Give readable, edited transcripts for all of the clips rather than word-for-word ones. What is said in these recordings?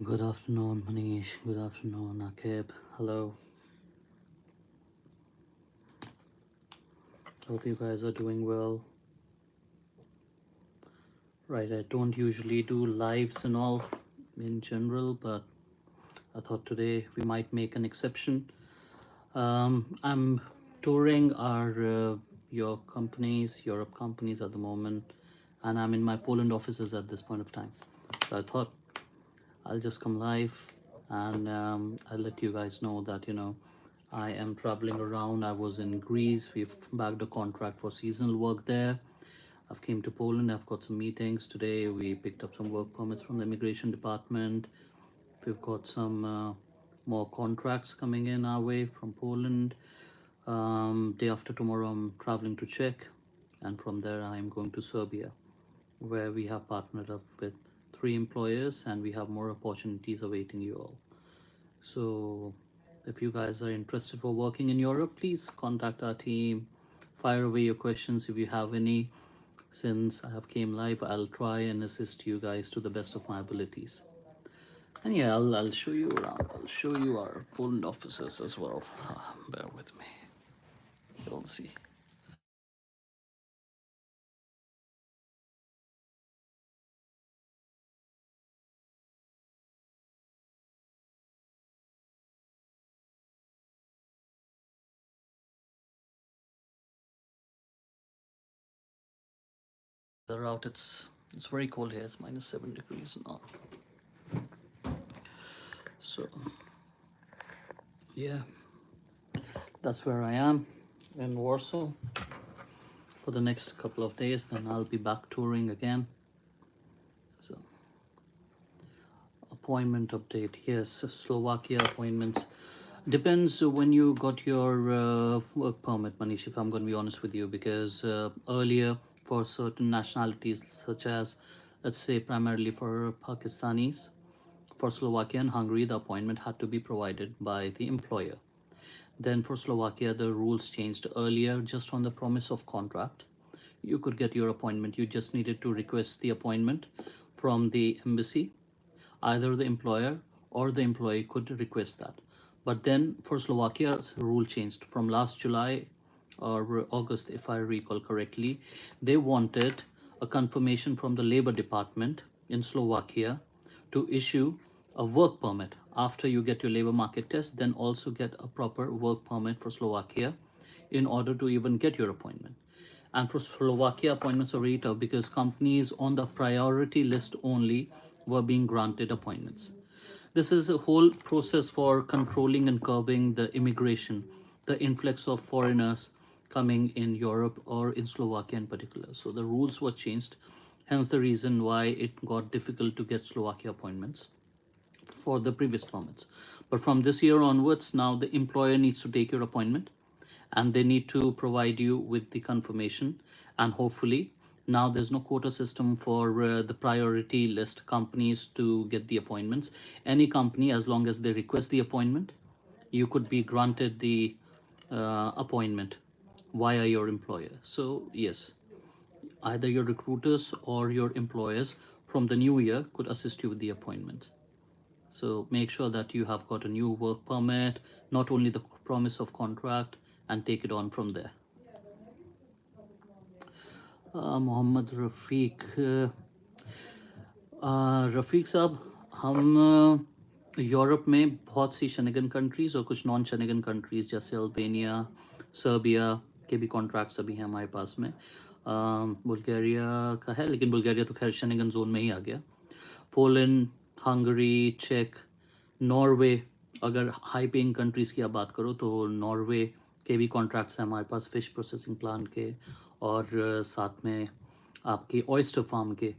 Good afternoon, Manish. Good afternoon, Akib. Hello. Hope you guys are doing well. Right, I don't usually do lives and all in general, but I thought today we might make an exception. I'm touring your companies, Europe companies at the moment, and I'm in my Poland offices at this point of time. So I thought I'll just come live and I'll let you guys know that, I am traveling around. I was in Greece. We've bagged a contract for seasonal work there. I've came to Poland. I've got some meetings today. We picked up some work permits from the immigration department. We've got some more contracts coming in our way from Poland. Day after tomorrow, I'm traveling to Czech, and from there, I'm going to Serbia, where we have partnered up with 3 employers, and we have more opportunities awaiting you all. So, if you guys are interested for working in Europe, please contact our team. Fire away your questions if you have any. Since I have came live, I'll try and assist you guys to the best of my abilities. And yeah, I'll show you around. I'll show you our Poland offices as well. Bear with me. You'll see. The route, it's very cold here. It's -7 degrees now. So yeah, that's where I am in Warsaw for the next couple of days. Then I'll be back touring again. So appointment update. Yes, Slovakia appointments. Depends when you got your work permit, Manish, if I'm going to be honest with you, because earlier for certain nationalities, such as, let's say, primarily for Pakistanis, for Slovakia and Hungary, the appointment had to be provided by the employer. Then for Slovakia, the rules changed earlier just on the promise of contract. You could get your appointment. You just needed to request the appointment from the embassy. Either the employer or the employee could request that. But then for Slovakia, the rule changed from last July or August, if I recall correctly. They wanted a confirmation from the Labor Department in Slovakia to issue a work permit after you get your labor market test, then also get a proper work permit for Slovakia in order to even get your appointment. And for Slovakia, appointments are very tough because companies on the priority list only were being granted appointments. This is a whole process for controlling and curbing the immigration, the influx of foreigners coming in Europe or in Slovakia in particular. So the rules were changed, hence the reason why it got difficult to get Slovakia appointments for the previous permits. But from this year onwards, now the employer needs to take your appointment and they need to provide you with the confirmation. And hopefully now there's no quota system for the priority list companies to get the appointments. Any company, as long as they request the appointment, you could be granted the appointment via your employer. So yes, either your recruiters or your employers from the new year could assist you with the appointment. So make sure that you have got a new work permit, not only the promise of contract, and take it on from there. Mohammad रफ़ीक रफ़ीक साहब, हम Europe में बहुत सी Schengen countries और कुछ non Schengen countries जैसे Albania, Serbia के भी contracts अभी हैं हमारे पास में. बुल्गारिया का है, लेकिन बुल्गारिया तो खैर शेंगन जोन में ही आ गया. पोलैंड, हंगरी, चेक, नॉर्वे, अगर हाई पेइंग कंट्रीज़ की आप बात करो तो नॉर्वे के भी कॉन्ट्रैक्ट्स हैं हमारे पास फिश प्रोसेसिंग प्लांट के, और साथ में आपकी ऑयस्टर फार्म के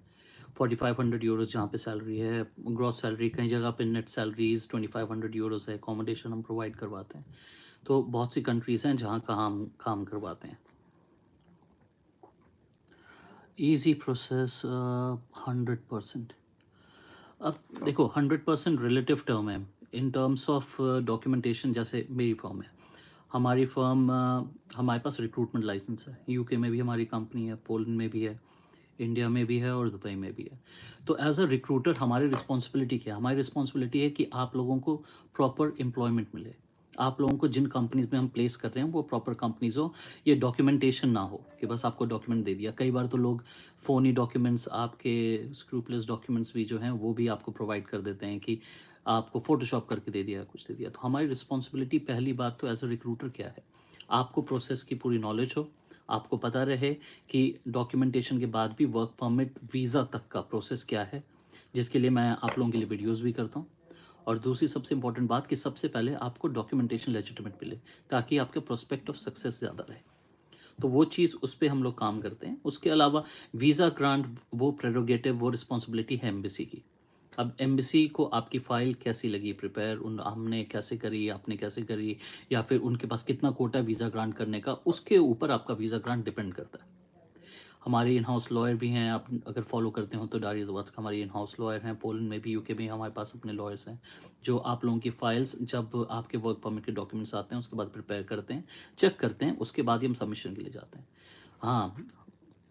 4500 यूरोज़ जहाँ पे सैलरी है, ग्रॉस सैलरी. कई जगह पे नेट सैलरीज 2500 यूरोज़ है. अकोमोडेशन हम प्रोवाइड करवाते हैं. तो बहुत सी कंट्रीज़ हैं जहाँ का हम काम करवाते हैं. Easy process 100%. अब देखो 100% रिलेटिव टर्म है. इन टर्म्स ऑफ डॉक्यूमेंटेशन, जैसे मेरी फर्म है, हमारी फर्म हमारे पास रिक्रूटमेंट लाइसेंस है. यूके में भी हमारी कंपनी है, पोलैंड में भी है, इंडिया में भी है और दुबई में भी है। तो एज अ रिक्रूटर हमारी रिस्पॉन्सिबिलिटी क्या है? हमारी रिस्पॉन्सिबिलिटी है कि आप लोगों को प्रॉपर एम्प्लॉयमेंट मिले, आप लोगों को जिन कंपनीज में हम प्लेस कर रहे हैं वो प्रॉपर कंपनीज हो, ये डॉक्यूमेंटेशन ना हो कि बस आपको डॉक्यूमेंट दे दिया। कई बार तो लोग फ़ोनी डॉक्यूमेंट्स, आपके स्क्रूपलेस डॉक्यूमेंट्स भी जो हैं वो भी आपको प्रोवाइड कर देते हैं कि आपको फ़ोटोशॉप करके दे दिया, कुछ दे दिया। तो हमारी रिस्पॉन्सिबिलिटी पहली बात तो एज अ रिक्रूटर क्या है, आपको प्रोसेस की पूरी नॉलेज हो, आपको पता रहे कि डॉक्यूमेंटेशन के बाद भी वर्क परमिट वीज़ा तक का प्रोसेस क्या है, जिसके लिए मैं आप लोगों के लिए वीडियोस भी करता हूँ। और दूसरी सबसे इंपॉर्टेंट बात कि सबसे पहले आपको डॉक्यूमेंटेशन लेजिटिमेट मिले, ताकि आपके प्रोस्पेक्ट ऑफ सक्सेस ज़्यादा रहे। तो वो चीज़, उस पर हम लोग काम करते हैं। उसके अलावा वीज़ा ग्रांट, वो प्रेरोगेटिव, वो रिस्पॉन्सिबिलिटी है एम्बेसी की। अब एम्बेसी को आपकी फ़ाइल कैसी लगी प्रिपेयर, उन हमने कैसे करी, आपने कैसे करी, या फिर उनके पास कितना कोटा वीज़ा ग्रांट करने का, उसके ऊपर आपका वीज़ा ग्रांट डिपेंड करता है। हमारे इन हाउस लॉयर भी हैं, आप अगर फॉलो करते हो तो डायरी जवाब हमारी इन हाउस लॉयर हैं। पोलैंड में भी, यूके में हमारे पास अपने लॉयर्स हैं, जो आप लोगों की फाइल्स जब आपके वर्क परमिट के डॉक्यूमेंट्स आते हैं उसके बाद प्रिपेयर करते हैं, चेक करते हैं, उसके बाद ही हम सबमिशन के लिए जाते हैं। हाँ,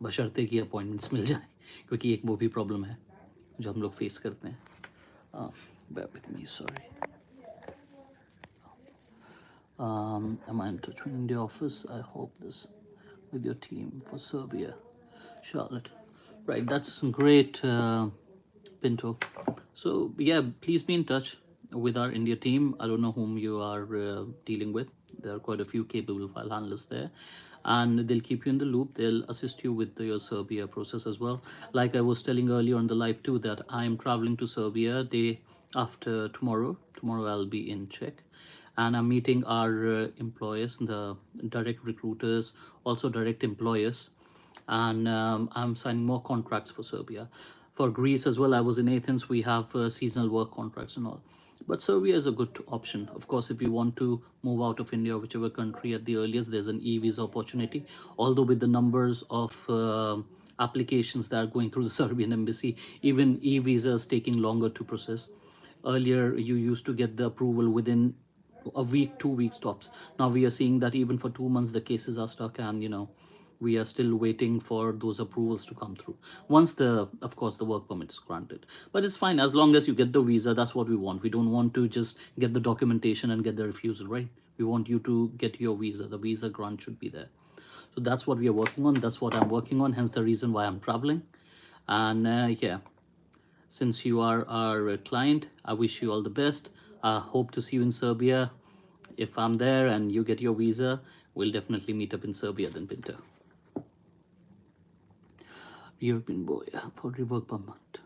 बशर्ते कि अपॉइंटमेंट्स मिल जाए, क्योंकि एक वो भी प्रॉब्लम है जो हम लोग फेस करते हैं। bear with me, sorry. Am I in touch with India office? I hope this with your team for Serbia, Charlotte. Right, that's great, Pinto. So yeah, please be in touch with our India team. I don't know whom you are dealing with. There are quite a few capable file handlers there, and they'll keep you in the loop. They'll assist you with your Serbia process as well. Like I was telling earlier on the live too, that I am traveling to Serbia day after tomorrow. Tomorrow I'll be in Czech, and I'm meeting our employers, the direct recruiters, also direct employers, and I'm signing more contracts for Serbia. For Greece as well, I was in Athens. We have seasonal work contracts and all. But Serbia is a good option. Of course, if you want to move out of India or whichever country at the earliest, there's an e-visa opportunity. Although with the numbers of applications that are going through the Serbian embassy, even e-visas taking longer to process. Earlier, you used to get the approval within a week, 2 weeks tops. Now we are seeing that even for 2 months, the cases are stuck, and we are still waiting for those approvals to come through. Once of course, the work permit is granted. But it's fine as long as you get the visa. That's what we want. We don't want to just get the documentation and get the refusal, right? We want you to get your visa. The visa grant should be there. So that's what we are working on. That's what I'm working on. Hence the reason why I'm traveling. And yeah, since you are our client, I wish you all the best. I hope to see you in Serbia. If I'm there and you get your visa, we'll definitely meet up in Serbia then, Pinto. European boy for rework permit.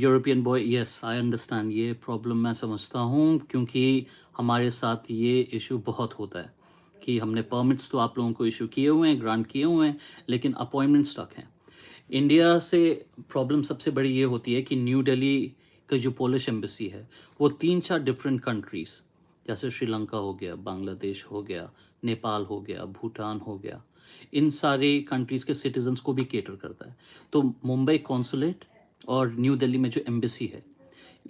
European boy, yes I understand. ये problem मैं समझता हूँ, क्योंकि हमारे साथ ये issue बहुत होता है कि हमने परमिट्स तो आप लोगों को इशू किए हुए हैं, ग्रांट किए हुए हैं, लेकिन अपॉइंटमेंट स्टक हैं। इंडिया से प्रॉब्लम सबसे बड़ी ये होती है कि न्यू दिल्ली का जो पोलिश एम्बेसी है वो 3-4 डिफरेंट कंट्रीज़, जैसे श्रीलंका हो गया, बांग्लादेश हो गया, नेपाल हो गया, भूटान हो गया, इन सारे कंट्रीज़ के सिटीजन्स को भी केटर करता है। तो मुंबई कॉन्सुलेट और न्यू दिल्ली में जो एम्बेसी है,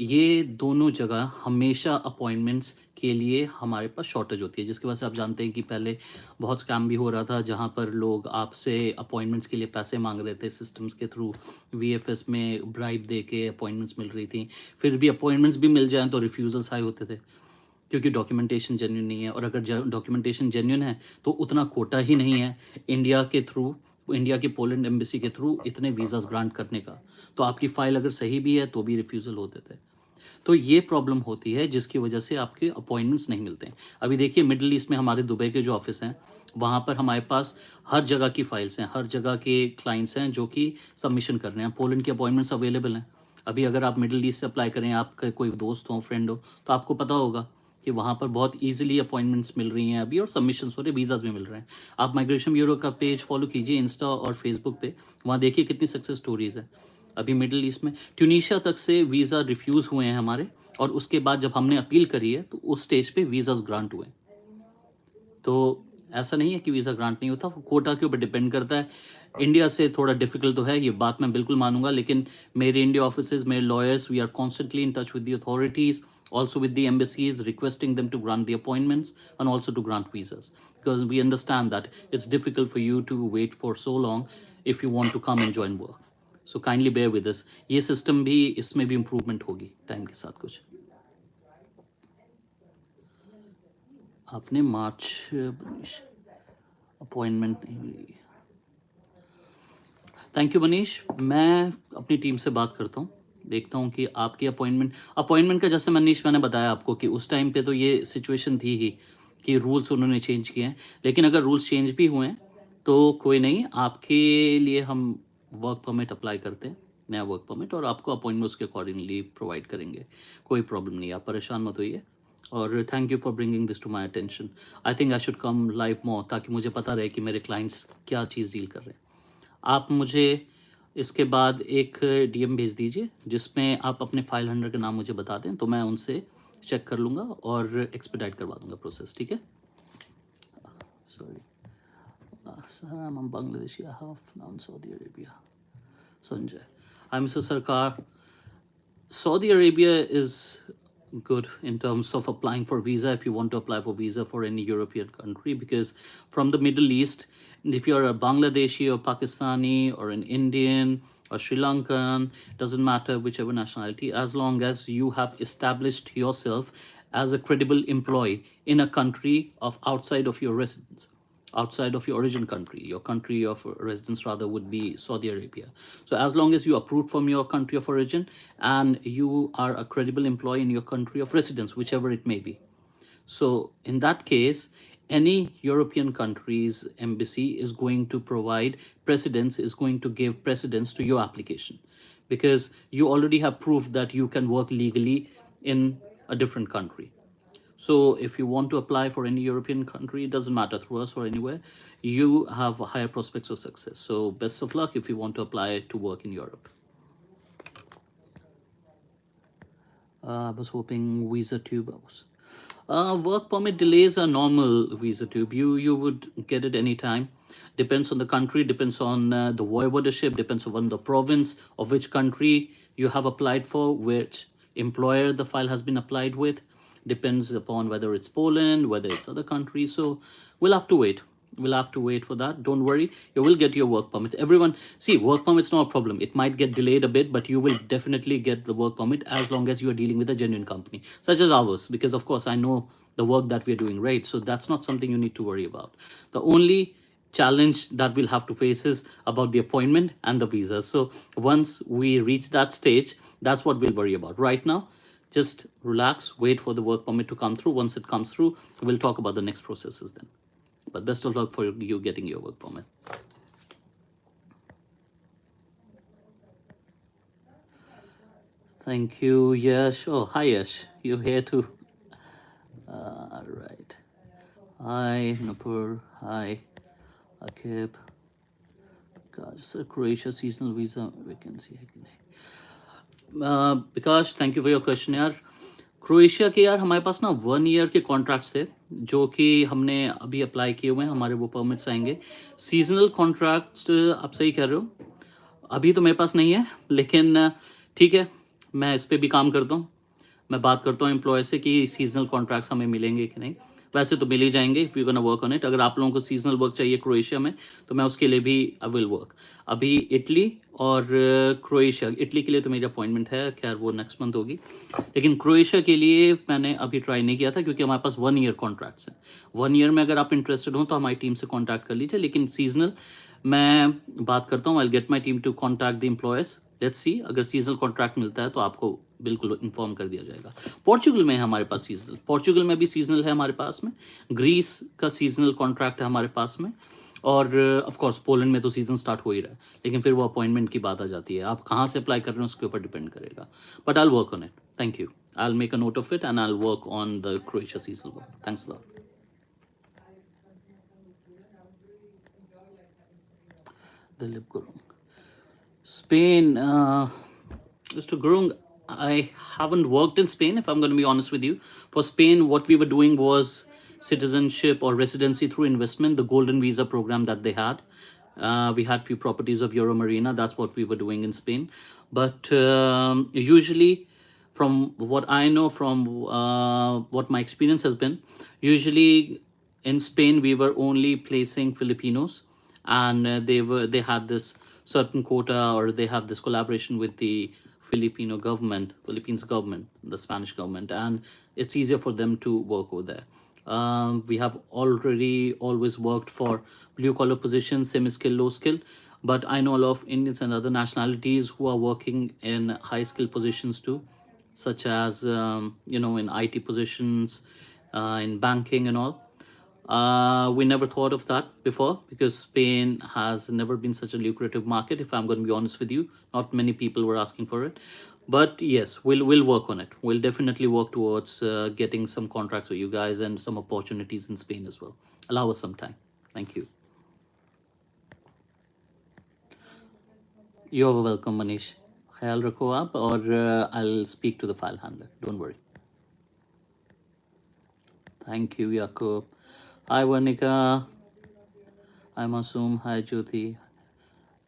ये दोनों जगह हमेशा अपॉइंटमेंट्स के लिए हमारे पास शॉर्टेज होती है, जिसकी वजह से आप जानते हैं कि पहले बहुत स्कैम भी हो रहा था, जहाँ पर लोग आपसे अपॉइंटमेंट्स के लिए पैसे मांग रहे थे सिस्टम्स के थ्रू, वीएफएस में ब्राइब दे के अपॉइंटमेंट्स मिल रही थी। फिर भी अपॉइंटमेंट्स भी मिल जाएँ तो रिफ्यूज़ल्स हाई होते थे, क्योंकि डॉक्यूमेंटेशन जेन्युइन नहीं है। और अगर डॉक्यूमेंटेशन जेन्युइन है तो उतना कोटा ही नहीं है इंडिया के थ्रू, इंडिया की पोलैंड एम्बेसी के थ्रू इतने वीज़ास ग्रांट करने का। तो आपकी फ़ाइल अगर सही भी है तो भी रिफ्यूज़ल होते थे। तो ये प्रॉब्लम होती है, जिसकी वजह से आपके अपॉइंटमेंट्स नहीं मिलते हैं। अभी देखिए मिडल ईस्ट में हमारे दुबई के जो ऑफिस हैं, वहाँ पर हमारे पास हर जगह की फ़ाइल्स हैं, हर जगह के क्लाइंट्स हैं जो कि सबमिशन कर रहे हैं। पोलैंड के अपॉइंटमेंट्स अवेलेबल हैं। अभी अगर आप मिडल ईस्ट से अप्लाई करें, आपका कोई दोस्त हो, फ्रेंड हो, तो आपको पता होगा कि वहाँ पर बहुत ईजिली अपॉइंटमेंट्स मिल रही हैं अभी, और सबमिशंस हो रहे, वीज़ाज भी मिल रहे हैं। आप माइग्रेशन ब्यूरो का पेज फॉलो कीजिए इंस्टा और फेसबुक पे, वहाँ देखिए कितनी सक्सेस स्टोरीज़ हैं। अभी मिडिल ईस्ट में ट्यूनीशिया तक से वीज़ा रिफ्यूज़ हुए हैं हमारे, और उसके बाद जब हमने अपील करी है तो उस स्टेज पे वीज़ाज ग्रांट हुए। तो ऐसा नहीं है कि वीज़ा ग्रांट नहीं होता, वो कोटा के ऊपर डिपेंड करता है। इंडिया से थोड़ा डिफिकल्ट तो है, ये बात मैं बिल्कुल मानूंगा, लेकिन मेरे इंडिया ऑफिसेज, मेरे lawyers, we are constantly in touch with the authorities, also with the embassies, requesting them to grant the appointments and also to grant visas, because we understand that it's difficult for you to wait for so long. if you want to come and join work. So kindly bear with us. ये system भी, इसमें भी improvement होगी time के साथ कुछ. आपने मार्च appointment नहीं ली. Thank you Manish. मैं अपनी टीम से बात करता हूँ, देखता हूँ कि आपकी अपॉइंटमेंट का, जैसे मनीष मैंने बताया आपको कि उस टाइम पे तो ये सिचुएशन थी ही कि रूल्स उन्होंने चेंज किए हैं. लेकिन अगर रूल्स चेंज भी हुए हैं तो कोई नहीं, आपके लिए हम वर्क परमिट अप्लाई करते हैं, नया वर्क परमिट, और आपको अपॉइंटमेंट उसके अकॉर्डिंगली प्रोवाइड करेंगे. कोई प्रॉब्लम नहीं, आप परेशान मत होइए. और thank you for bringing this to my attention. I think I should come live more, ताकि मुझे पता रहे कि मेरे क्लाइंट्स क्या चीज़ डील कर रहे हैं. आप मुझे इसके बाद एक डीएम भेज दीजिए जिसमें आप अपने फाइल होल्डर का नाम मुझे बता दें, तो मैं उनसे चेक कर लूँगा और एक्सपेडाइट करवा दूँगा प्रोसेस. ठीक है. Sorry sir, I am Bangladeshi, I have now Saudi Arabia. Sanjay. I mister सरकार. Saudi Arabia is good in terms of applying for visa, if you want to apply for visa for any European country, because from the Middle East, if you're a Bangladeshi or Pakistani or an Indian or Sri Lankan, doesn't matter whichever nationality, as long as you have established yourself as a credible employee in a country of outside of your residence, outside of your origin country. Your country of residence rather would be Saudi Arabia. So as long as you approved from your country of origin and you are a credible employee in your country of residence, whichever it may be. So in that case, any European country's embassy is going to provide precedence, is going to give precedence to your application, because you already have proved that you can work legally in a different country. So if you want to apply for any European country, it doesn't matter through us or anywhere, you have higher prospects of success. So best of luck if you want to apply to work in Europe. I was hoping visa tube. Work permit delays are normal, visa tube. You would get it anytime. Depends on the country, depends on the voivodeship, depends on the province of which country you have applied for, which employer the file has been applied with. Depends upon whether it's Poland, whether it's other countries. So we'll have to wait. We'll have to wait for that. Don't worry, you will get your work permit. Everyone, see, work permit's not a problem. It might get delayed a bit, but you will definitely get the work permit as long as you are dealing with a genuine company, such as ours. Because of course, I know the work that we're doing, right? So that's not something you need to worry about. The only challenge that we'll have to face is about the appointment and the visa. So once we reach that stage, that's what we'll worry about. Right now, just relax, wait for the work permit to come through. Once it comes through, we'll talk about the next processes then. But best of luck for you getting your work permit. Thank you, Yash. Oh, hi, Yash. You're here too. Right. Hi, Nupur. Hi, Akib. Gosh, sir, Croatia seasonal visa vacancy. Because thank you for your question, यार. Croatia के यार हमारे पास ना 1 year के contracts थे जो कि हमने अभी अप्लाई किए हुए हैं. हमारे वो परमिट्स आएंगे. सीजनल कॉन्ट्रैक्ट्स आप सही कह रहे हो, अभी तो मेरे पास नहीं है, लेकिन ठीक है, मैं इस पर भी काम करता हूँ. मैं बात करता हूँ एम्प्लॉय से कि सीजनल कॉन्ट्रैक्ट्स हमें मिलेंगे कि नहीं. वैसे तो मिल ही जाएंगे if you gonna work on it. अगर आप लोगों को सीजनल वर्क चाहिए क्रोएशिया में तो मैं उसके लिए भी आई विल वर्क. अभी इटली और क्रोएशिया, इटली के लिए तो मेरी अपॉइंटमेंट है, खैर वो नेक्स्ट मंथ होगी, लेकिन क्रोएशिया के लिए मैंने अभी ट्राई नहीं किया था क्योंकि हमारे पास 1 ईयर कॉन्ट्रैक्ट्स हैं. 1 ईयर में अगर आप इंटरेस्टेड हो तो हमारी टीम से कॉन्टैक्ट कर लीजिए. लेकिन सीजनल मैं बात करता हूँ. I get my team to contact the employers. Let's see, अगर सीजनल कॉन्ट्रैक्ट मिलता है तो आपको बिल्कुल इन्फॉर्म कर दिया जाएगा. पोर्चुगल में है हमारे पास सीजनल, पोर्चुगल में भी सीजनल है हमारे पास में. ग्रीस का सीजनल कॉन्ट्रैक्ट है हमारे पास में. और ऑफ कोर्स पोलैंड में तो सीजन स्टार्ट हो ही रहा है, लेकिन फिर वो अपॉइंटमेंट की बात आ जाती है. आप कहाँ से अप्लाई कर रहे हो उसके ऊपर डिपेंड करेगा. But I will work on it. Thank you. I will make a note of it and I will work on the Croatia seasonal work. Thanks lot. Dilip Gurung, Spain. Mr. Gurung, I haven't worked in Spain, if I'm going to be honest with you. For Spain, what we were doing was citizenship or residency through investment, the golden visa program that they had. We had few properties of Euro Marina. That's what we were doing in Spain. But usually, from what I know, from what my experience has been, usually in Spain, we were only placing Filipinos and they had this certain quota, or they have this collaboration with the Philippines government, the Spanish government, and it's easier for them to work over there. We have already always worked for blue collar positions, semi skill, low skill, but I know a lot of Indians and other nationalities who are working in high skill positions too, such as in IT positions, in banking and all. We never thought of that before because Spain has never been such a lucrative market. If I'm going to be honest with you, not many people were asking for it. But yes, we'll work on it. We'll definitely work towards getting some contracts with you guys and some opportunities in Spain as well. Allow us some time. Thank you. You're welcome, Manish. ख्याल रखो आप, और I'll speak to the file handler. Don't worry. Thank you, Yakub. Hi, Varnika. Hi, Masoom. Hi, Jyoti.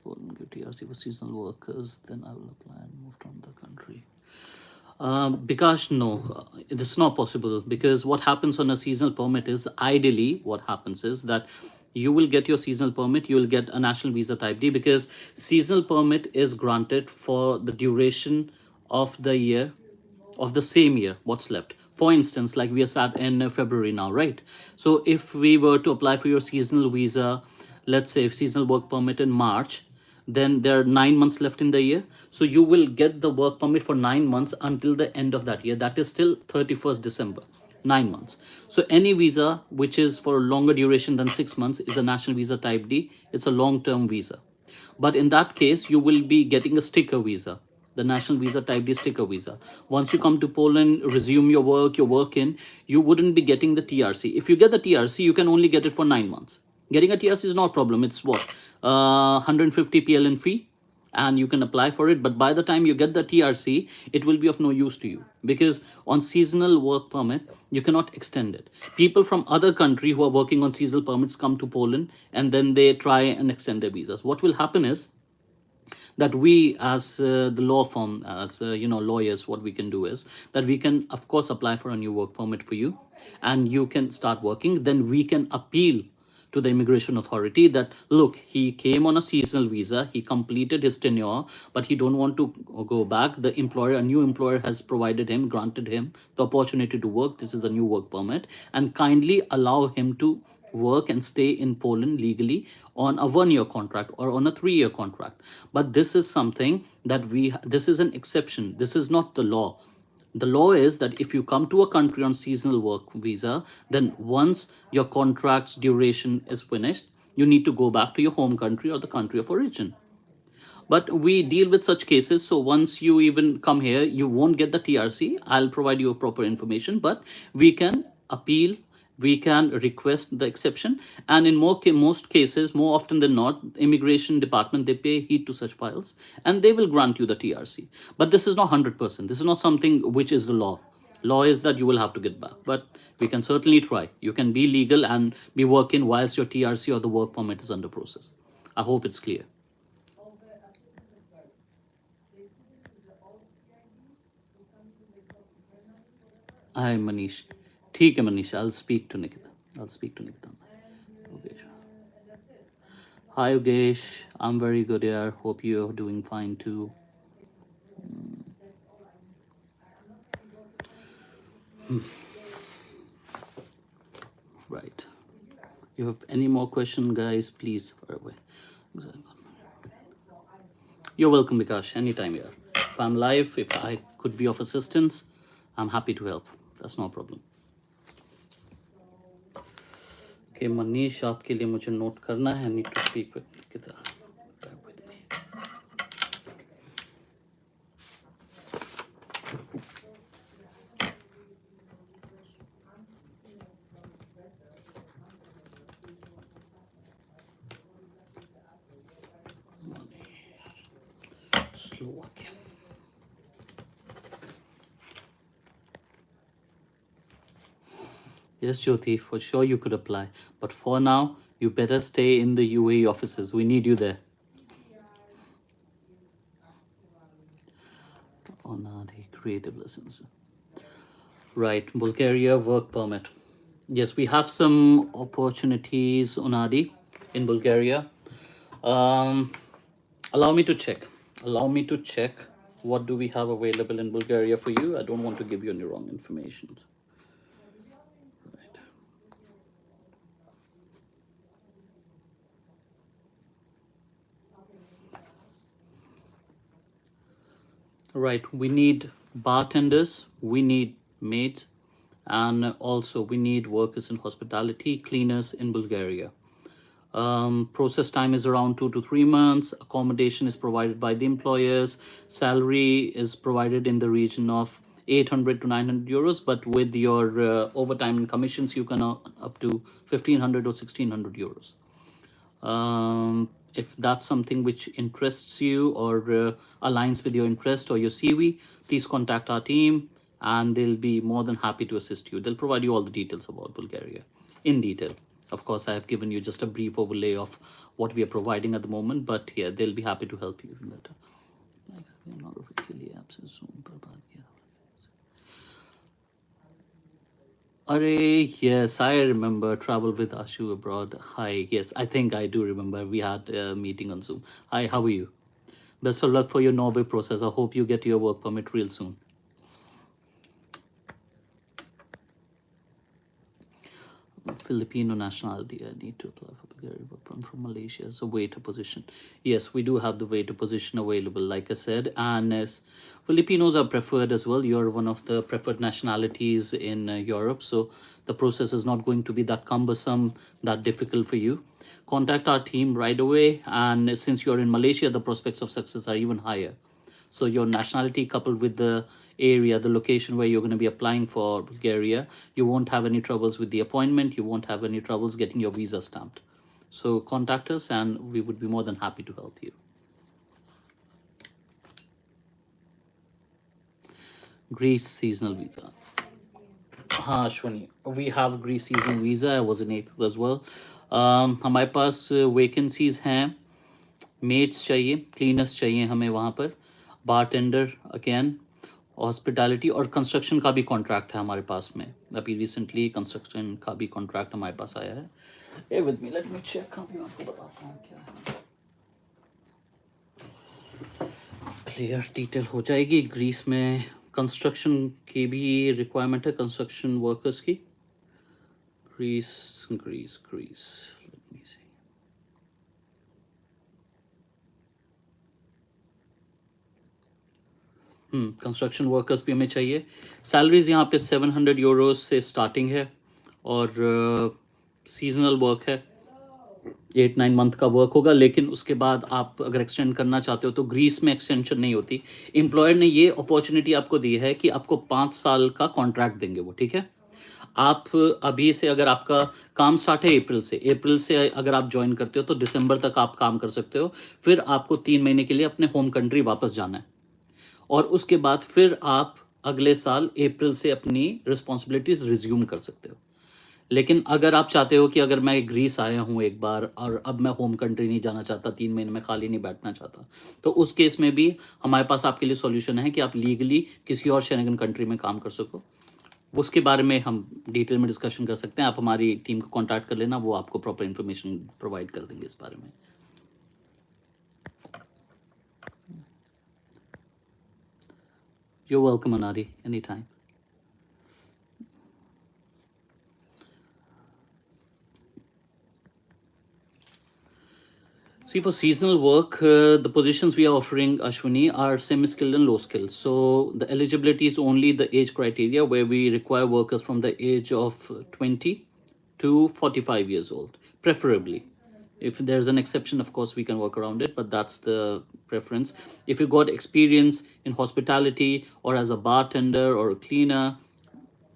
Give TRC for seasonal workers, then I will apply and move from the country. Because no, it's not possible, because what happens on a seasonal permit is, ideally what happens is that you will get your seasonal permit, you will get a national visa type D, because seasonal permit is granted for the duration of the year, of the same year, what's left. For instance, like we are sat in February now, right? So if we were to apply for your seasonal visa, let's say seasonal work permit in March, then there are 9 months left in the year. So you will get the work permit for 9 months until the end of that year. That is still 31st December, 9 months. So any visa which is for a longer duration than 6 months is a national visa type D. It's a long-term visa. But in that case, you will be getting a sticker visa, the national visa type D sticker visa. Once you come to Poland, resume your work in, you wouldn't be getting the TRC. If you get the TRC, you can only get it for 9 months. Getting a TRC is not a problem. It's what? 150 PLN fee, and you can apply for it. But by the time you get the TRC, it will be of no use to you, because on seasonal work permit, you cannot extend it. People from other country who are working on seasonal permits come to Poland, and then they try and extend their visas. What will happen is that we, as the law firm, as lawyers, what we can do is that we can of course apply for a new work permit for you, and you can start working. Then we can appeal to the immigration authority that, look, he came on a seasonal visa, he completed his tenure, but he don't want to go back. The employer, a new employer, has provided him, granted him the opportunity to work. This is the new work permit, and kindly allow him to work and stay in Poland legally on a 1-year contract or on a 3-year contract. But this is something that this is an exception. This is not the law. The law is that if you come to a country on seasonal work visa, then once your contract's duration is finished, you need to go back to your home country or the country of origin. But we deal with such cases. So once you even come here, you won't get the TRC. I'll provide you proper information, but we can appeal, we can request the exception, and in most cases, more often than not, immigration department, they pay heed to such files and they will grant you the TRC. But this is not 100%. This is not something which is the law. Law is that you will have to get back, but we can certainly try. You can be legal and be working whilst your TRC or the work permit is under process. I hope it's clear. Hi, Manish. ठीक है, Manish. I'll speak to Nikita. Yogesh. Hi, Yogesh. I'm very good here. Hope you're doing fine too. Right. You have any more question, guys? Please. You're welcome, Vikash. Anytime here. If I'm live, if I could be of assistance, I'm happy to help. That's no problem. Okay, Manish, आपके लिए मुझे note करना है. I need to speak with Nikita. Bear with me. Slovakia. Yes, Jyoti, for sure you could apply. But for now, you better stay in the UAE offices. We need you there. Onadi, creative lessons. Right, Bulgaria work permit. Yes, we have some opportunities, Onadi, in Bulgaria. Um, allow me to check. Allow me to check. What do we have available in Bulgaria for you? I don't want to give you any wrong information. Right. Right. We need bartenders. We need maids, and also we need workers in hospitality, cleaners in Bulgaria. Process time is around 2 to 3 months. Accommodation is provided by the employers. Salary is provided in the region of 800 to 900 euros, but with your overtime and commissions, you can up to 1500 or 1600 euros. If that's something which interests you or aligns with your interest or your CV, please contact our team and they'll be more than happy to assist you. They'll provide you all the details about Bulgaria in detail. Of course, I have given you just a brief overlay of what we are providing at the moment, but yeah, they'll be happy to help you later. Not officially absent soon, but yeah. Yes, I remember travel with Ashu abroad. Hi, yes, I think I do remember. We had a meeting on Zoom. Hi, how are you? Best of luck for your Norway process. I hope you get your work permit real soon. Filipino nationality. I need to apply for Bulgaria work permit from Malaysia as a waiter position. Yes, we do have the waiter position available, like I said, and as Filipinos are preferred as well. You're one of the preferred nationalities in Europe, so the process is not going to be that cumbersome, that difficult for you. Contact our team right away, and since you're in Malaysia, the prospects of success are even higher. So your nationality coupled with the area, the location where you're going to be applying for Bulgaria, you won't have any troubles with the appointment. You won't have any troubles getting your visa stamped. So contact us and we would be more than happy to help you. Greece seasonal visa. हाँ Ashwani, we have Greece season visa. I was in April as well. हमारे पास vacancies हैं. Maids चाहिए, cleaners चाहिए हमें वहाँ पर, bartender again, hospitality और construction का भी कॉन्ट्रैक्ट है हमारे पास में. अभी रिसेंटली कंस्ट्रक्शन का भी कॉन्ट्रैक्ट हमारे पास आया है. A with me, let me check. मैं आपको बताता हूँ क्या है. क्लियर डिटेल हो जाएगी. ग्रीस में कंस्ट्रक्शन की भी रिक्वायरमेंट है, कंस्ट्रक्शन वर्कर्स की. Greece Greece Greece, let me see. Construction workers भी हमें चाहिए. सैलरीज यहाँ पे 700 यूरोज से स्टार्टिंग है और सीजनल वर्क है. 8-9 मंथ का वर्क होगा, लेकिन उसके बाद आप अगर एक्सटेंड करना चाहते हो तो ग्रीस में एक्सटेंशन नहीं होती. एम्प्लॉयर ने ये अपॉर्चुनिटी आपको दी है कि आपको 5 साल का कॉन्ट्रैक्ट देंगे वो, ठीक है. आप अभी से अगर आपका काम स्टार्ट है अप्रैल से अगर आप ज्वाइन करते हो तो दिसंबर तक आप काम कर सकते हो. फिर आपको 3 महीने के लिए अपने होम कंट्री वापस जाना है और उसके बाद फिर आप अगले साल अप्रैल से अपनी रिस्पॉन्सिबिलिटीज रिज्यूम कर सकते हो. लेकिन अगर आप चाहते हो कि अगर मैं ग्रीस आया हूँ एक बार और अब मैं होम कंट्री नहीं जाना चाहता, 3 महीने में खाली नहीं बैठना चाहता, तो उस केस में भी हमारे पास आपके लिए सॉल्यूशन है कि आप लीगली किसी और शेंगन कंट्री में काम कर सको. उसके बारे में हम डिटेल में डिस्कशन कर सकते हैं. आप हमारी टीम को कॉन्टैक्ट कर लेना, वो आपको प्रॉपर इन्फॉर्मेशन प्रोवाइड कर देंगे इस बारे में. You're welcome, Anadi, anytime. See, for seasonal work, the positions we are offering, Ashwini, are semi-skilled and low-skilled. So the eligibility is only the age criteria, where we require workers from the age of 20 to 45 years old, preferably. If there's an exception, of course, we can work around it, but that's the preference. If you got experience in hospitality or as a bartender or a cleaner,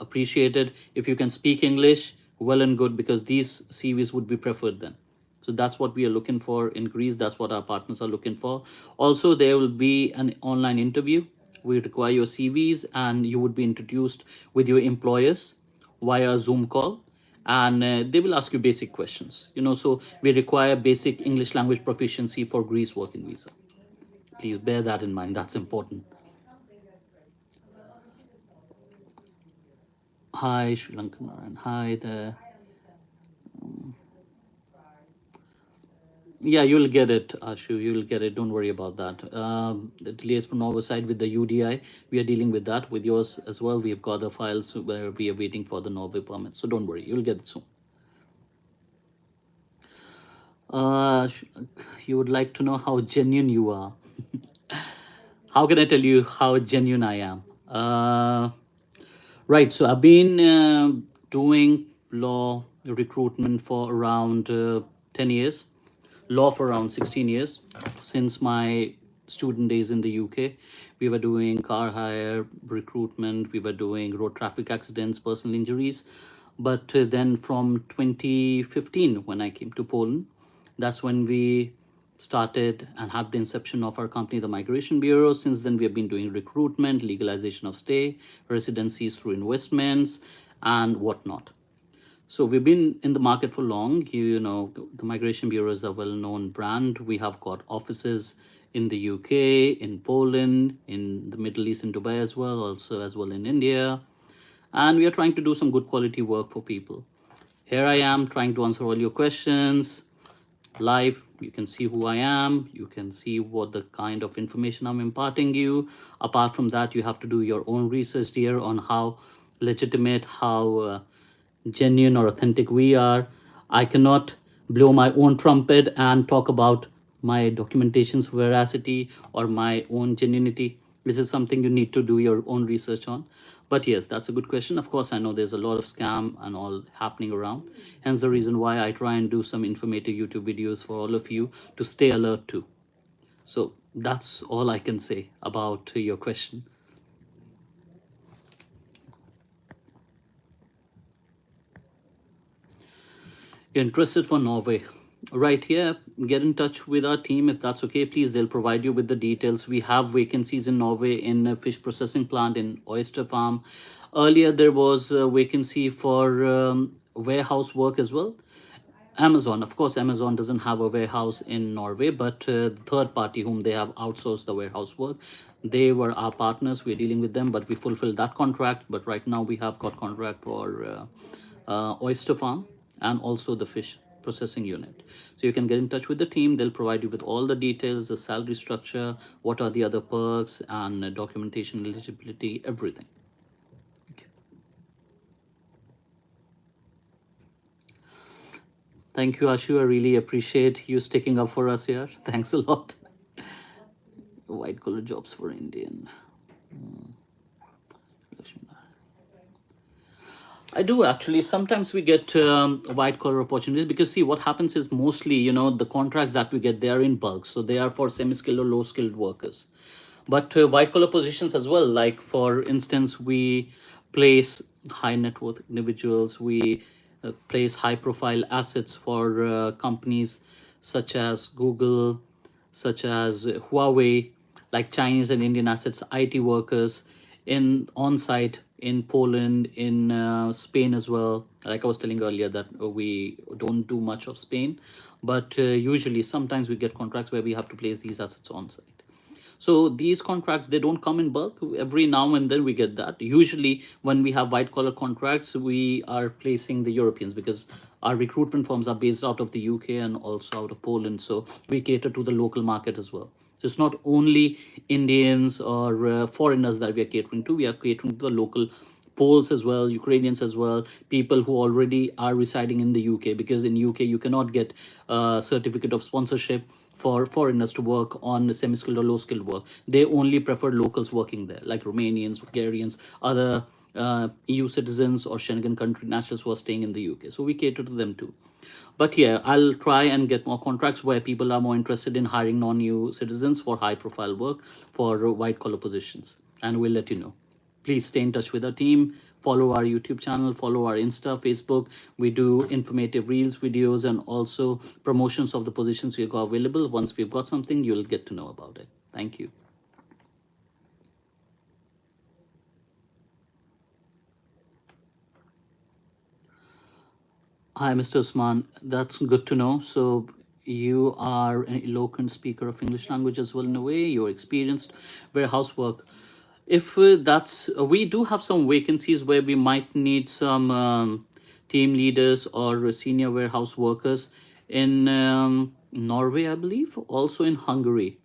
appreciated. If you can speak English, well and good, because these CVs would be preferred then. So that's what we are looking for in Greece. That's what our partners are looking for. Also, there will be an online interview. We require your CVs and you would be introduced with your employers via Zoom call. And they will ask you basic questions. So we require basic English language proficiency for Greece working visa. Please bear that in mind. That's important. Hi, Sri Lankan. Hi there. Yeah, you'll get it, Ashu. You'll get it. Don't worry about that. The delays from our side with the UDI, we are dealing with that. With yours as well, we've got the files where we are waiting for the Norway permit. So don't worry, you'll get it soon. Sh- you would like to know how genuine you are. How can I tell you how genuine I am? Right. So I've been doing law recruitment for around 10 years, law for around 16 years. Since my student days in the UK, we were doing car hire, recruitment, we were doing road traffic accidents, personal injuries. But then from 2015, when I came to Poland, that's when we started and had the inception of our company, the Migration Bureau. Since then, we have been doing recruitment, legalization of stay, residencies through investments, and whatnot. So we've been in the market for long. You know, the Migration Bureau is a well-known brand. We have got offices in the UK, in Poland, in the Middle East, in Dubai as well, also as well in India. And we are trying to do some good quality work for people. Here I am trying to answer all your questions live. You can see who I am. You can see what the kind of information I'm imparting you. Apart from that, you have to do your own research here on how legitimate, how genuine or authentic we are. I cannot blow my own trumpet and talk about my documentation's veracity or my own genuinity. This is something you need to do your own research on. But yes, that's a good question. Of course, I know there's a lot of scam and all happening around. Hence the reason why I try and do some informative YouTube videos for all of you to stay alert to. So that's all I can say about your question. You're interested for Norway. Right here, get in touch with our team if that's okay. Please, they'll provide you with the details. We have vacancies in Norway in a fish processing plant, in oyster farm. Earlier, there was a vacancy for warehouse work as well. Amazon, of course, Amazon doesn't have a warehouse in Norway, but the third party whom they have outsourced the warehouse work, they were our partners. We're dealing with them, but we fulfilled that contract. But right now, we have got contract for oyster farm and also the fish processing unit. So you can get in touch with the team. They'll provide you with all the details, the salary structure, what are the other perks, and documentation eligibility, everything. Okay. Thank you, Ashu. I really appreciate you sticking up for us here. Thanks a lot. White collar jobs for Indian. I do actually. Sometimes we get white collar opportunities because see what happens is mostly, you know, the contracts that we get, they are in bulk. So they are for semi-skilled or low skilled workers. But white collar positions as well, like for instance, we place high net worth individuals, we place high profile assets for companies such as Google, such as Huawei, like Chinese and Indian assets, IT workers in on site in Poland, in Spain as well. Like I was telling earlier, that we don't do much of Spain, but usually sometimes we get contracts where we have to place these assets on site. So these contracts, they don't come in bulk. Every now and then we get that. Usually when we have white collar contracts, we are placing the Europeans because our recruitment firms are based out of the UK and also out of Poland. So we cater to the local market as well. So it's not only Indians or foreigners that we are catering to. We are catering to the local Poles as well, Ukrainians as well, people who already are residing in the UK, because in UK you cannot get a certificate of sponsorship for foreigners to work on semi-skilled or low-skilled work. They only prefer locals working there, like Romanians, Bulgarians, other EU citizens or Schengen country nationals who are staying in the UK. So we cater to them too. But yeah, I'll try and get more contracts where people are more interested in hiring non-EU citizens for high-profile work for white-collar positions, and we'll let you know. Please stay in touch with our team. Follow our YouTube channel, follow our Insta, Facebook. We do informative reels, videos, and also promotions of the positions we've got available. Once we've got something, you'll get to know about it. Thank you. Hi, Mr. Usman. That's good to know. So you are an eloquent speaker of English language as well in a way. You're experienced warehouse work. If that's we do have some vacancies where we might need some team leaders or senior warehouse workers in Norway, I believe, also in Hungary.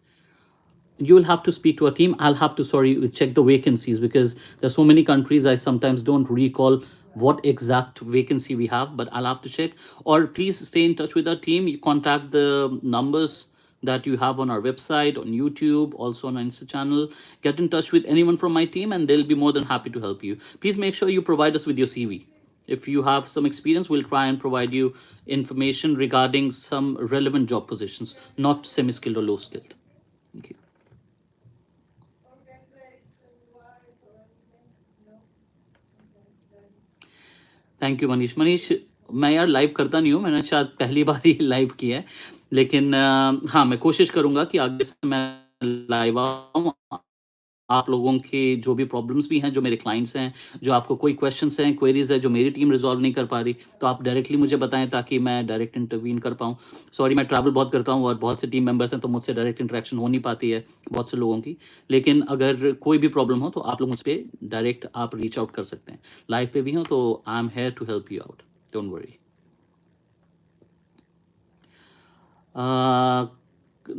You will have to speak to a team. I'll have to, sorry, check the vacancies because there's so many countries I sometimes don't recall what exact vacancy we have, but I'll have to check. Or please stay in touch with our team. You contact the numbers that you have on our website, on YouTube, also on our Insta channel. Get in touch with anyone from my team and they'll be more than happy to help you. Please make sure you provide us with your CV. If you have some experience, we'll try and provide you information regarding some relevant job positions, not semi-skilled or low-skilled. Thank you. Thank you Manish. Manish, मैं यार live करता नहीं हूँ, मैंने शायद पहली बार ही live किया है, लेकिन हाँ, मैं कोशिश करूँगा कि आगे से मैं लाइव आऊँ। आप लोगों के जो भी प्रॉब्लम्स भी हैं, जो मेरे क्लाइंट्स हैं, जो आपको कोई क्वेश्चंस हैं, क्वेरीज़ है, जो मेरी टीम रिज़ॉल्व नहीं कर पा रही, तो आप डायरेक्टली मुझे बताएँ ताकि मैं डायरेक्ट इंटरवीन कर पाऊँ। सॉरी, मैं ट्रैवल बहुत करता हूँ और बहुत से टीम मेंबर्स हैं, तो मुझसे डायरेक्ट इंटरेक्शन हो नहीं पाती है बहुत से लोगों की। लेकिन अगर कोई भी प्रॉब्लम हो, तो आप लोग मुझ पे डायरेक्ट आप रीच आउट कर सकते हैं। लाइव पे भी हो, तो I am here to help you out, don't worry.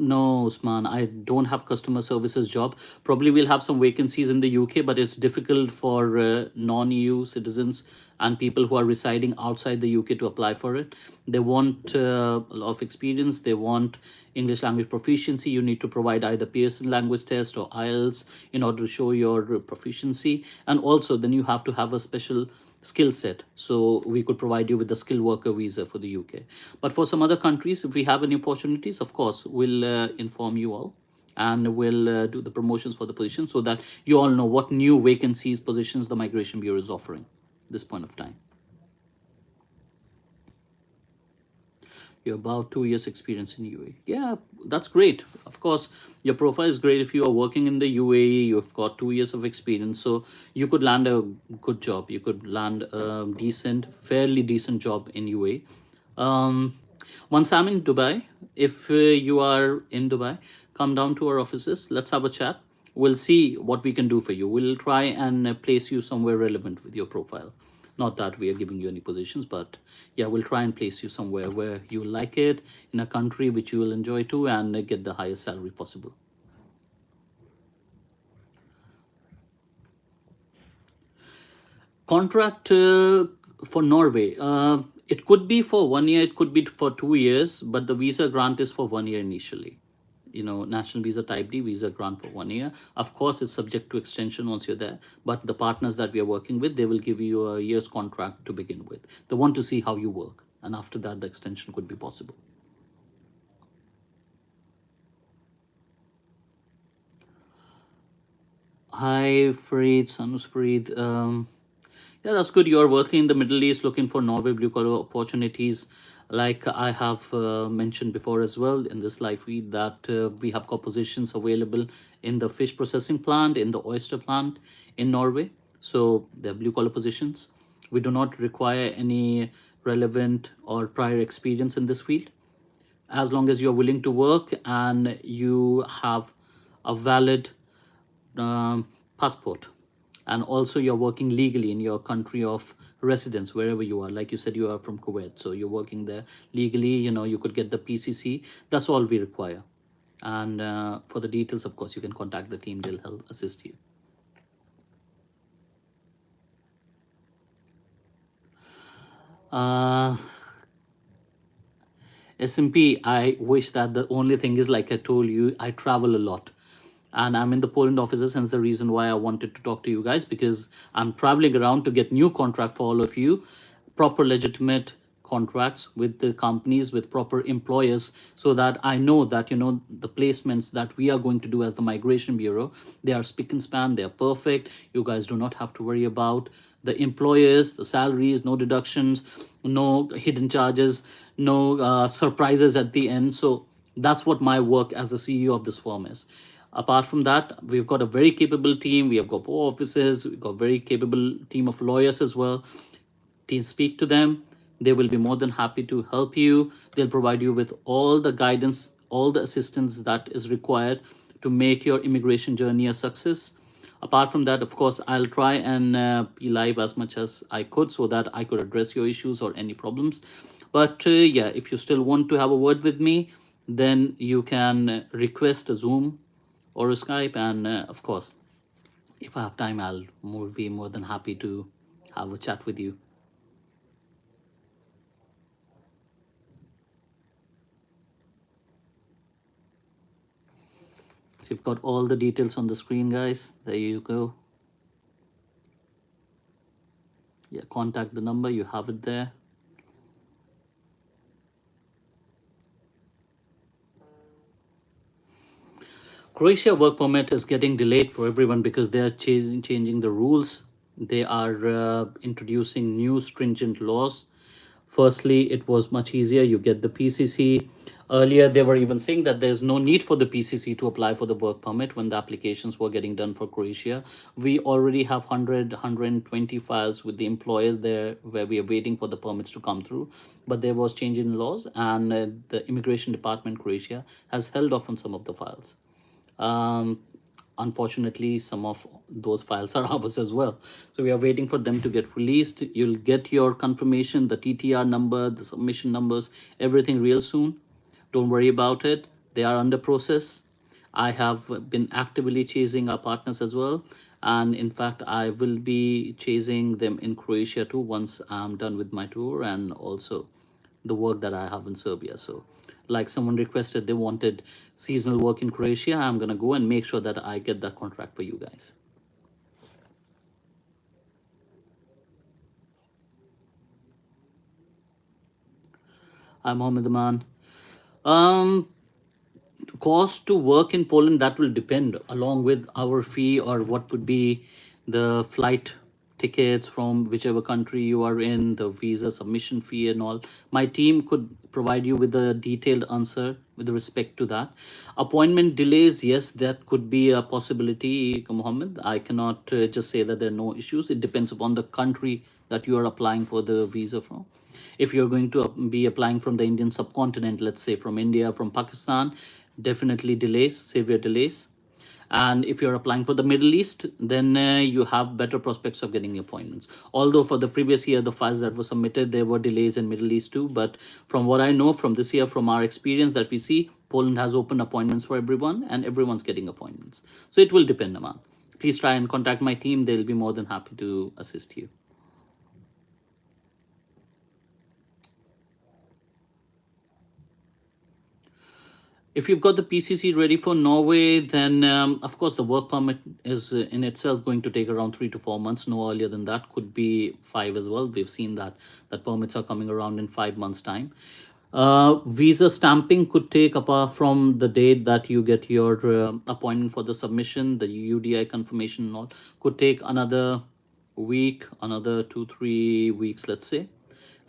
No, Usman, I don't have customer services job. Probably we'll have some vacancies in the UK, but it's difficult for non-EU citizens and people who are residing outside the UK to apply for it. They want a lot of experience. They want English language proficiency. You need to provide either Pearson language test or IELTS in order to show your proficiency. And also then you have to have a special skill set, so we could provide you with the skilled worker visa for the UK. But for some other countries, if we have any opportunities, of course we'll inform you all, and we'll do the promotions for the position so that you all know what new vacancies, positions the Migration Bureau is offering at this point of time. You're about 2 years experience in UAE. Yeah, that's great. Of course, your profile is great. If you are working in the UAE, you've got 2 years of experience, so you could land a good job. You could land a decent, fairly decent job in UAE. Once I'm in Dubai, if you are in Dubai, come down to our offices. Let's have a chat. We'll see what we can do for you. We'll try and place you somewhere relevant with your profile. Not that we are giving you any positions, but yeah, we'll try and place you somewhere where you like it, in a country which you will enjoy too, and get the highest salary possible. Contract for Norway. It could be for 1 year, it could be for 2 years, but the visa grant is for 1 year initially. National visa type D visa grant for 1 year. Of course, it's subject to extension once you're there, but the partners that we are working with, they will give you a year's contract to begin with. They want to see how you work, and after that, the extension could be possible. Hi, Fareed, Sanus Fareed. Yeah, that's good. You're working in the Middle East looking for Norway blue collar opportunities. Like I have mentioned before as well in this live feed, that we have got positions available in the fish processing plant, in the oyster plant in Norway. So they're blue collar positions. We do not require any relevant or prior experience in this field. As long as you're willing to work and you have a valid passport, and also you're working legally in your country of residence, wherever you are. Like you said, you are from Kuwait, so you're working there legally. You could get the PCC. That's all we require. And for the details, of course, you can contact the team. They'll help assist you. SMP, I wish that the only thing is, like I told you, I travel a lot. And I'm in the Poland offices, hence the reason why I wanted to talk to you guys, because I'm traveling around to get new contract for all of you, proper legitimate contracts with the companies, with proper employers, so that I know that, the placements that we are going to do as the Migration Bureau, they are spick and span, they are perfect. You guys do not have to worry about the employers, the salaries, no deductions, no hidden charges, no surprises at the end. So that's what my work as the CEO of this firm is. Apart from that, we've got a very capable team. We have got 4 offices. We've got a very capable team of lawyers as well. Speak to them. They will be more than happy to help you. They'll provide you with all the guidance, all the assistance that is required to make your immigration journey a success. Apart from that, of course, I'll try and be live as much as I could, so that I could address your issues or any problems. But yeah, if you still want to have a word with me, then you can request a Zoom or a Skype, and of course, if I have time, I'll be more than happy to have a chat with you. So you've got all the details on the screen, guys. There you go. Yeah, contact the number, you have it there. Croatia work permit is getting delayed for everyone because they are changing the rules. They are introducing new stringent laws. Firstly, it was much easier. You get the PCC. Earlier, they were even saying that there's no need for the PCC to apply for the work permit when the applications were getting done for Croatia. We already have 120 files with the employers there where we are waiting for the permits to come through. But there was change in laws, and the Immigration Department Croatia has held off on some of the files. Um, Unfortunately, some of those files are ours as well. So we are waiting for them to get released. You'll get your confirmation, the TTR number, the submission numbers, everything real soon. Don't worry about it. They are under process. I have been actively chasing our partners as well. And in fact, I will be chasing them in Croatia too once I'm done with my tour, and also the work that I have in Serbia. So, like someone requested, they wanted seasonal work in Croatia. I'm going to go and make sure that I get that contract for you guys. I'm Mohammed Aman. Um, Cost to work in Poland, that will depend along with our fee or what would be the flight tickets from whichever country you are in, the visa submission fee and all. My team could provide you with a detailed answer with respect to that. Appointment delays, yes, that could be a possibility, Mohammed. I cannot just say that there are no issues. It depends upon the country that you are applying for the visa from. If you're going to be applying from the Indian subcontinent, let's say from India, from Pakistan, definitely delays, severe delays. And if you're applying for the Middle East, then you have better prospects of getting appointments. Although for the previous year, the files that were submitted, there were delays in Middle East too. But from what I know from this year, from our experience that we see, Poland has opened appointments for everyone and everyone's getting appointments. So it will depend, Aman. Please try and contact my team. They'll be more than happy to assist you. If you've got the PCC ready for Norway, then of course the work permit is in itself going to take around 3 to 4 months. No earlier than that, could be 5 as well. We've seen that permits are coming around in 5 months' time. Visa stamping could take, apart from the date that you get your appointment for the submission, the UDI confirmation and all, could take another week, another 2-3 weeks, let's say.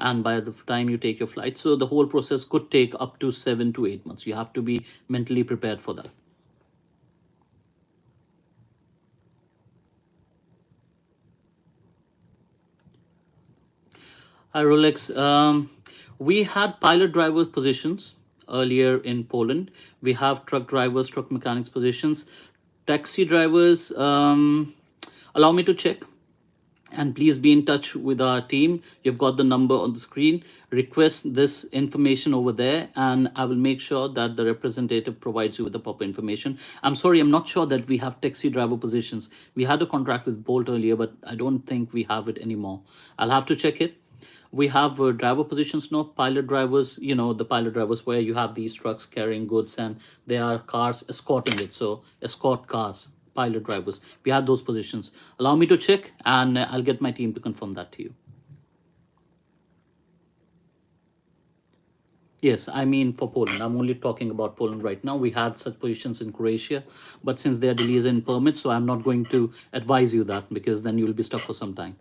And by the time you take your flight, so the whole process could take up to 7 to 8 months. You have to be mentally prepared for that. Hi, Rolex. We had pilot driver positions earlier in Poland. We have truck drivers, truck mechanics positions, taxi drivers. Allow me to check. And please be in touch with our team. You've got the number on the screen. Request this information over there, and I will make sure that the representative provides you with the proper information. I'm sorry, I'm not sure that we have taxi driver positions. We had a contract with Bolt earlier, but I don't think we have it anymore. I'll have to check it. We have driver positions, no pilot drivers. You know, the pilot drivers where you have these trucks carrying goods and there are cars escorting it. So escort cars, pilot drivers. We have those positions. Allow me to check, and I'll get my team to confirm that to you. Yes, I mean for Poland. I'm only talking about Poland right now. We had such positions in Croatia, but since there are delays in permits, so I'm not going to advise you that, because then you'll be stuck for some time.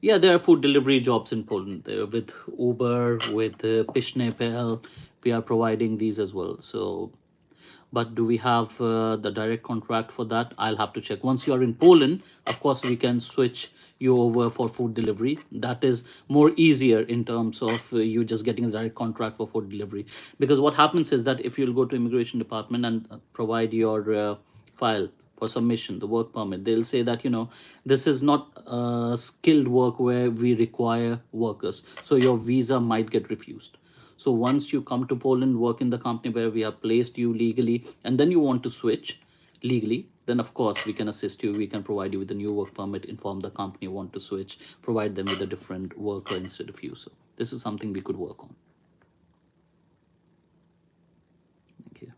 Yeah, there are food delivery jobs in Poland. With Uber, with Pishnepel, we are providing these as well. So, but do we have the direct contract for that? I'll have to check. Once you're in Poland, of course, we can switch you over for food delivery. That is more easier in terms of you just getting a direct contract for food delivery. Because what happens is that if you'll go to immigration department and provide your file for submission, the work permit, they'll say that, you know, this is not skilled work where we require workers, so your visa might get refused. So once you come to Poland, work in the company where we have placed you legally, and then you want to switch legally, then of course we can assist you. We can provide you with a new work permit, inform the company you want to switch, provide them with a different worker instead of you. So this is something we could work on. Thank you.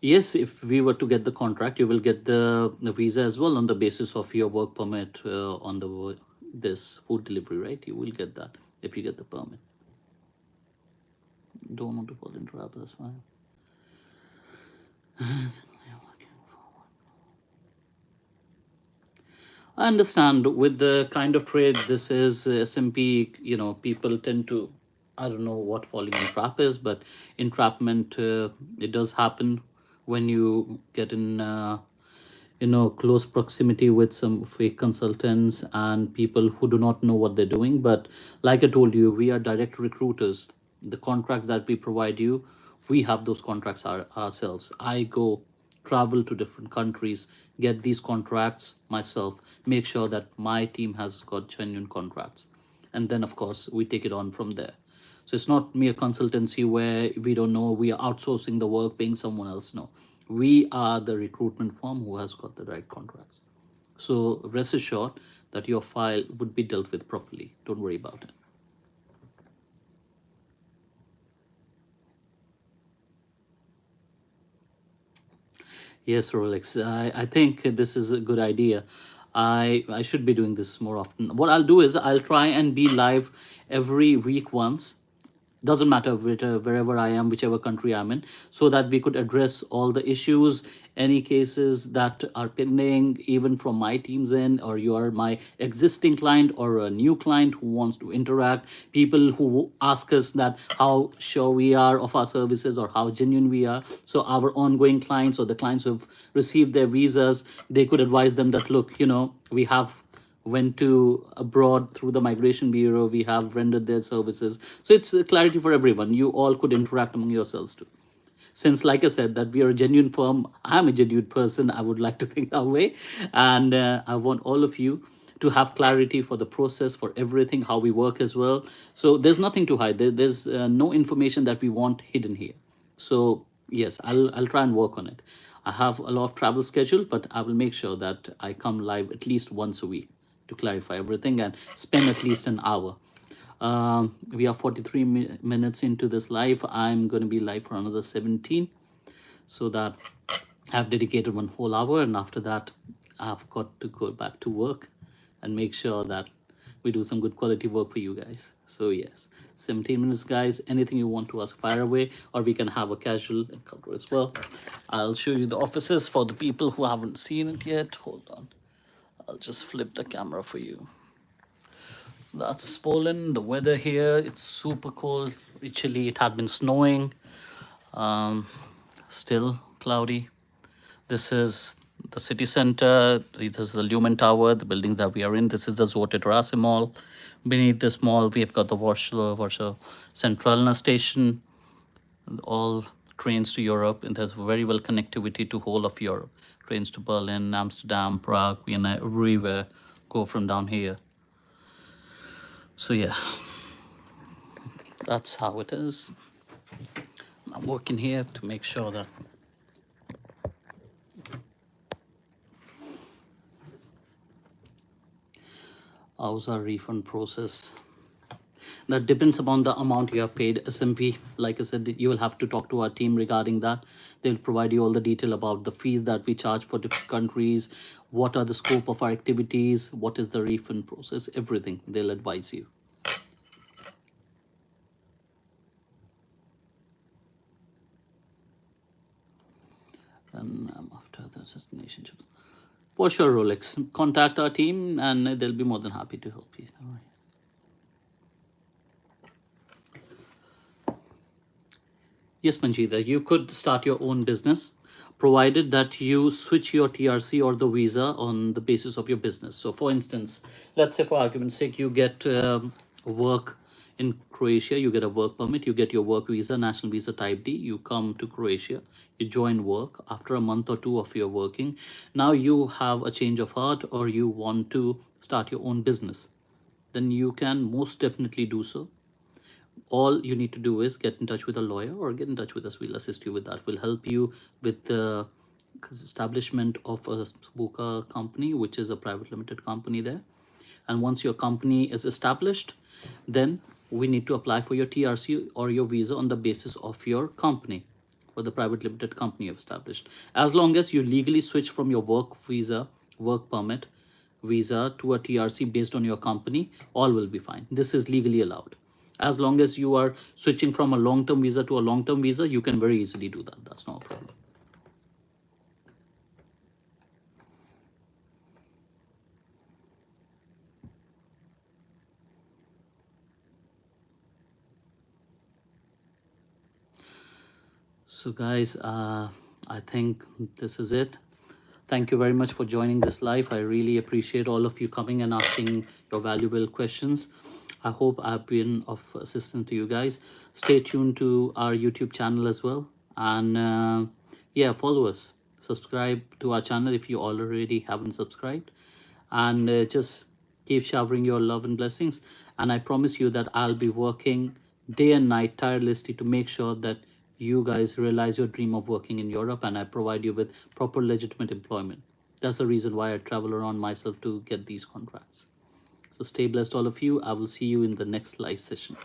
Yes, if we were to get the contract, you will get the visa as well on the basis of your work permit on the this food delivery, right? You will get that if you get the permit. Don't want to fall into trap, that's fine. I understand with the kind of trade this is, SMP, people tend to, I don't know what falling in trap is, but entrapment, it does happen when you get in, close proximity with some fake consultants and people who do not know what they're doing. But like I told you, we are direct recruiters. The contracts that we provide you, we have those contracts ourselves. I go travel to different countries, get these contracts myself, make sure that my team has got genuine contracts, and then of course we take it on from there. So it's not mere consultancy where we don't know, we are outsourcing the work, paying someone else. No, we are the recruitment firm who has got the right contracts. So rest assured that your file would be dealt with properly. Don't worry about it. Yes, Rolex. I think this is a good idea. I should be doing this more often. What I'll do is I'll try and be live every week once, doesn't matter wherever I am, whichever country I'm in, so that we could address all the issues, any cases that are pending, even from my team's end, or you are my existing client or a new client who wants to interact, people who ask us that how sure we are of our services or how genuine we are. So our ongoing clients or the clients who have received their visas, they could advise them that, look, we have went to abroad through the migration bureau, we have rendered their services. So it's clarity for everyone. You all could interact among yourselves too. Since, like I said, that we are a genuine firm, I'm a genuine person, I would like to think that way. And I want all of you to have clarity for the process, for everything, how we work as well. So there's nothing to hide. There's no information that we want hidden here. So yes, I'll try and work on it. I have a lot of travel scheduled, but I will make sure that I come live at least once a week to clarify everything and spend at least an hour. We are 43 minutes into this live. I'm going to be live for another 17, so that I've dedicated one whole hour, and after that I've got to go back to work and make sure that we do some good quality work for you guys. So yes, 17 minutes, guys. Anything you want to ask, fire away, or we can have a casual encounter as well. I'll show you the offices for the people who haven't seen it yet. Hold on, I'll just flip the camera for you. That's Poland. The weather here, it's super cold, chilly. It had been snowing, still cloudy. This is the city center. This is the Lumen Tower, the buildings that we are in. This is the Złote Tarasy Mall. Beneath this mall, we have got the Warsaw Centralna station. All trains to Europe, and there's very well connectivity to whole of Europe. Trains to Berlin, Amsterdam, Prague, Vienna, everywhere go from down here. So yeah, that's how it is. I'm working here to make sure that how's our refund process. That depends upon the amount you have paid SMP. Like I said, you will have to talk to our team regarding that. They'll provide you all the detail about the fees that we charge for different countries, what are the scope of our activities, what is the refund process, everything. They'll advise you. And after the destination, for sure, Rolex, contact our team and they'll be more than happy to help you. All right. Yes, Manjita, you could start your own business, provided that you switch your TRC or the visa on the basis of your business. So for instance, let's say for argument's sake, you get work in Croatia, you get a work permit, you get your work visa, national visa type D, you come to Croatia, you join work. After a month or two of your working, now you have a change of heart or you want to start your own business. then you can most definitely do so. All you need to do is get in touch with a lawyer or get in touch with us. We'll assist you with that. We'll help you with the establishment of a Buka company, which is a private limited company there. And once your company is established, then we need to apply for your TRC or your visa on the basis of your company or the private limited company you've established. As long as you legally switch from your work visa, work permit visa to a TRC based on your company, all will be fine. This is legally allowed. As long as you are switching from a long-term visa to a long-term visa, you can very easily do that. That's not a problem. So guys, I think this is it. Thank you very much for joining this live. I really appreciate all of you coming and asking your valuable questions. I hope I've been of assistance to you guys. Stay tuned to our YouTube channel as well. And yeah, follow us. Subscribe to our channel if you already haven't subscribed. And just keep showering your love and blessings. And I promise you that I'll be working day and night tirelessly to make sure that you guys realize your dream of working in Europe, and I provide you with proper legitimate employment. That's the reason why I travel around myself to get these contracts. So stay blessed, all of you. I will see you in the next live session.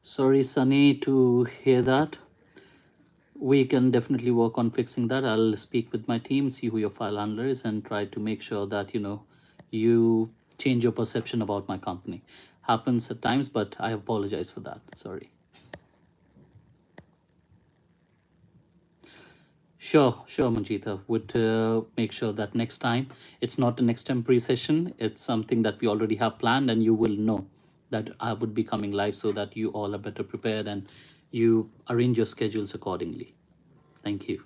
Sorry, Sunny, to hear that. We can definitely work on fixing that. I'll speak with my team, see who your file handler is, and try to make sure that, you change your perception about my company. Happens at times, but I apologize for that. Sorry. Sure, Manjita. Would make sure that next time it's not an extemporary session. It's something that we already have planned, and you will know that I would be coming live so that you all are better prepared and you arrange your schedules accordingly. Thank you.